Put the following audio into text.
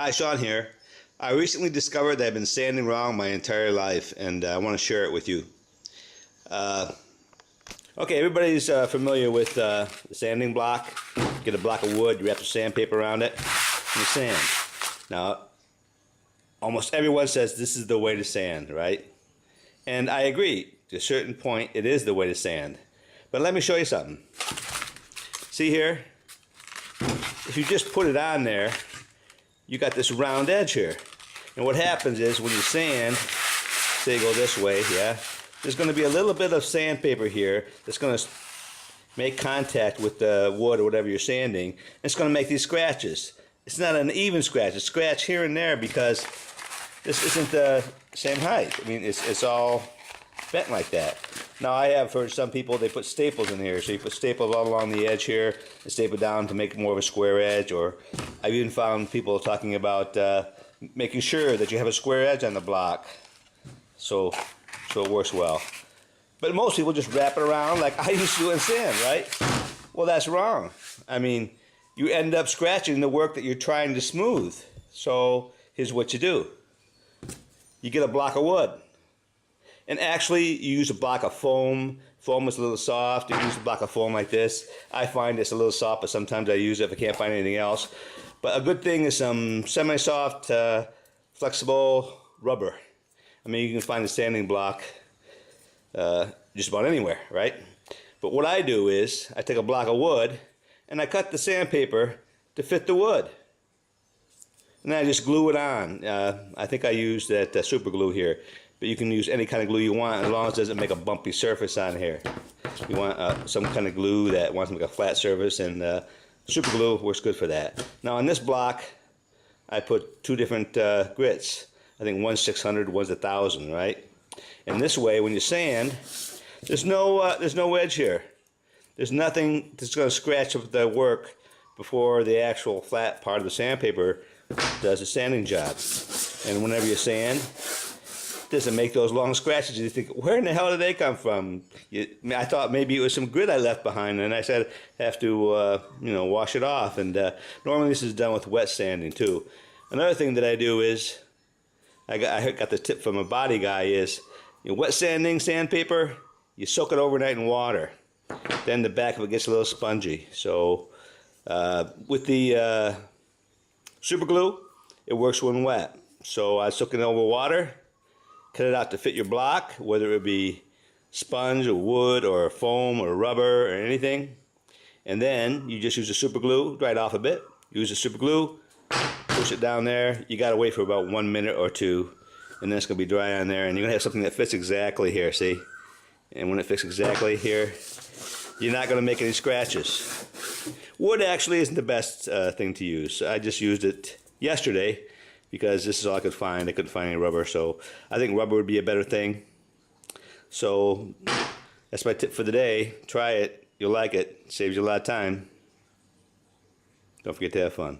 Hi, Sean here. I recently discovered that I've been sanding wrong my entire life, and I want to share it with you. Okay, everybody's familiar with the sanding block. Get a block of wood, you wrap the sandpaper around it, and you sand. Now, almost everyone says this is the way to sand, right? And I agree. To a certain point, it is the way to sand. But let me show you something. See here? If you just put it on there, you got this round edge here. And what happens is when you sand, say you go this way, yeah, there's going to be a little bit of sandpaper here that's going to make contact with the wood or whatever you're sanding. And it's going to make these scratches. It's not an even scratch. It's scratch here and there because this isn't the same height. I mean, it's all bent like that. Now I have heard some people, they put staples in here. So you put staples all along the edge here and staple down to make more of a square edge. Or I've even found people talking about making sure that you have a square edge on the block so it works well. But most people just wrap it around like I used to do in sand, right? Well, that's wrong. I mean, you end up scratching the work that you're trying to smooth. So here's what you do. You get a block of wood. And actually, you use a block of foam. Foam is a little soft. You use a block of foam like this. I find it's a little soft, but sometimes I use it if I can't find anything else. But a good thing is some semi-soft, flexible rubber. I mean, you can find a sanding block just about anywhere, right? But what I do is, I take a block of wood, and I cut the sandpaper to fit the wood. And then I just glue it on. I think I use that super glue here. But you can use any kind of glue you want as long as it doesn't make a bumpy surface on here. You want some kind of glue that wants to make a flat surface, and super glue works good for that. Now on this block, I put two different grits. I think one's 600, one's 1,000, right? And this way, when you sand, there's no edge here. There's nothing that's going to scratch up the work before the actual flat part of the sandpaper does the sanding job. And whenever you sand, doesn't make those long scratches. You think, where in the hell did they come from? I thought maybe it was some grit I left behind, and I said have to wash it off. And normally this is done with wet sanding too. Another thing that I do is I got the tip from a body guy is wet sanding sandpaper. You soak it overnight in water. Then the back of it gets a little spongy. So with the super glue, it works when wet. So I soak it over water. Cut it out to fit your block, whether it be sponge or wood or foam or rubber or anything. And then you just use the super glue, dry it off a bit. Use the super glue, push it down there. You got to wait for about 1 minute or two, and then it's going to be dry on there. And you're going to have something that fits exactly here, see? And when it fits exactly here, you're not going to make any scratches. Wood actually isn't the best thing to use. I just used it yesterday, because this is all I could find. I couldn't find any rubber, so I think rubber would be a better thing. So that's my tip for the day. Try it. You'll like it. Saves you a lot of time. Don't forget to have fun.